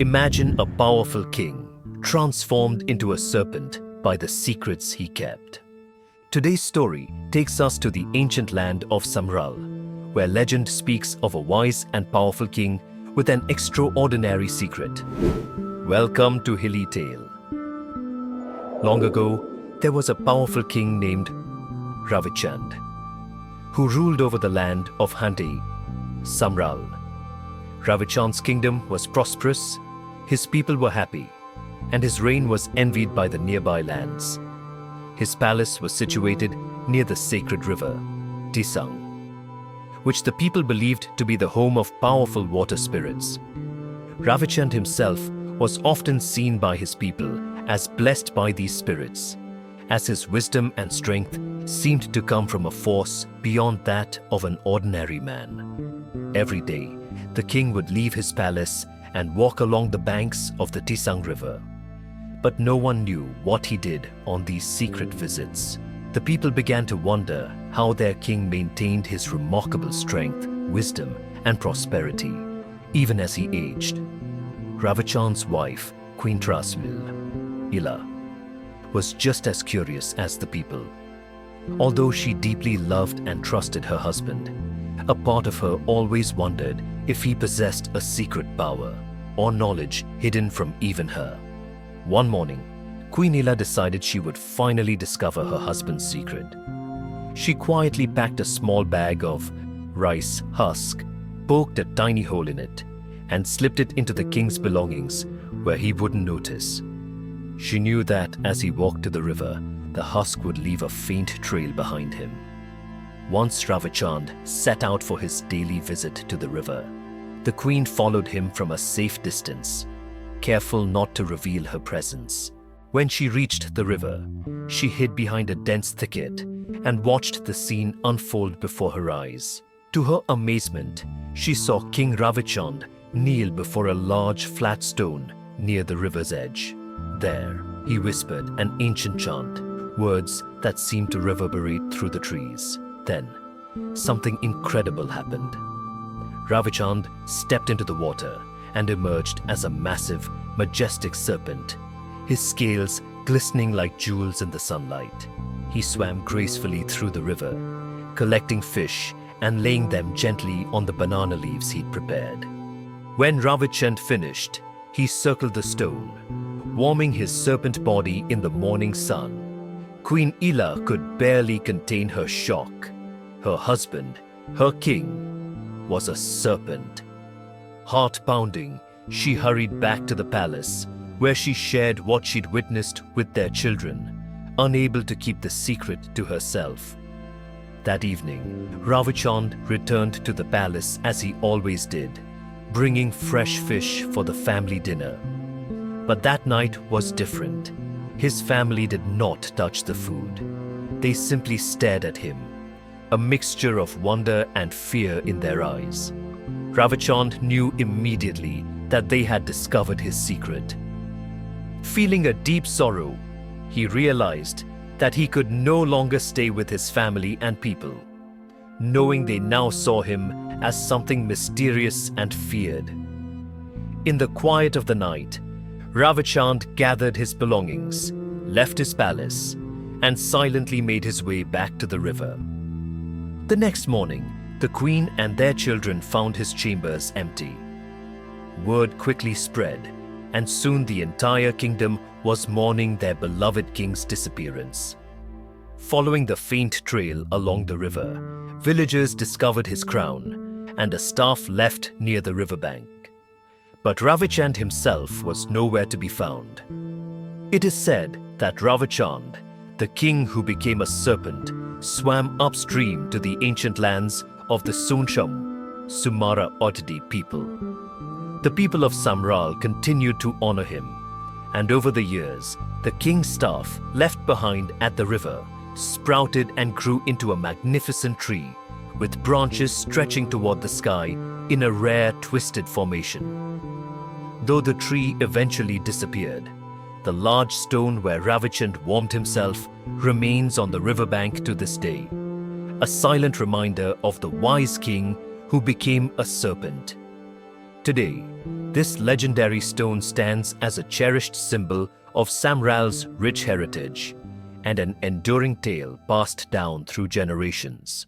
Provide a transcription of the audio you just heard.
Imagine a powerful king transformed into a serpent by the secrets he kept. Today's story takes us to the ancient land of Samral, where legend speaks of a wise and powerful king with an extraordinary secret. Welcome to Hilly Tale. Long ago, there was a powerful king named Ravichand, who ruled over the land of Handi, Samral. Ravichand's kingdom was prosperous, his people were happy, and his reign was envied by the nearby lands. His palace was situated near the sacred river, Tisang, which the people believed to be the home of powerful water spirits. Ravichand himself was often seen by his people as blessed by these spirits, as his wisdom and strength seemed to come from a force beyond that of an ordinary man. Every day, the king would leave his palace and walk along the banks of the Tisang River. But no one knew what he did on these secret visits. The people began to wonder how their king maintained his remarkable strength, wisdom, and prosperity, even as he aged. Ravichand's wife, Queen Ila, was just as curious as the people. Although she deeply loved and trusted her husband, a part of her always wondered if he possessed a secret power or knowledge hidden from even her. One morning, Queen Ila decided she would finally discover her husband's secret. She quietly packed a small bag of rice husk, poked a tiny hole in it, and slipped it into the king's belongings where he wouldn't notice. She knew that as he walked to the river, the husk would leave a faint trail behind him. Once Ravichand set out for his daily visit to the river, the queen followed him from a safe distance, careful not to reveal her presence. When she reached the river, she hid behind a dense thicket and watched the scene unfold before her eyes. To her amazement, she saw King Ravichand kneel before a large flat stone near the river's edge. There, he whispered an ancient chant, words that seemed to reverberate through the trees. Then, something incredible happened. Ravichand stepped into the water and emerged as a massive, majestic serpent, his scales glistening like jewels in the sunlight. He swam gracefully through the river, collecting fish and laying them gently on the banana leaves he'd prepared. When Ravichand finished, he circled the stone, warming his serpent body in the morning sun. Queen Ila could barely contain her shock. Her husband, her king, was a serpent. Heart-pounding, she hurried back to the palace, where she shared what she'd witnessed with their children, unable to keep the secret to herself. That evening, Ravichand returned to the palace as he always did, bringing fresh fish for the family dinner. But that night was different. His family did not touch the food. They simply stared at him, a mixture of wonder and fear in their eyes. Ravichand knew immediately that they had discovered his secret. Feeling a deep sorrow, he realized that he could no longer stay with his family and people, knowing they now saw him as something mysterious and feared. In the quiet of the night, Ravichand gathered his belongings, left his palace, and silently made his way back to the river. The next morning, the queen and their children found his chambers empty. Word quickly spread, and soon the entire kingdom was mourning their beloved king's disappearance. Following the faint trail along the river, villagers discovered his crown, and a staff left near the riverbank. But Ravichand himself was nowhere to be found. It is said that Ravichand, the king who became a serpent, swam upstream to the ancient lands of the Sumara Oddity people. The people of Samral continued to honor him, and over the years, the king's staff left behind at the river sprouted and grew into a magnificent tree with branches stretching toward the sky in a rare twisted formation. Though the tree eventually disappeared, the large stone where Ravichand warmed himself remains on the riverbank to this day, a silent reminder of the wise king who became a serpent. Today, This legendary stone stands as a cherished symbol of Samral's rich heritage and an enduring tale passed down through generations.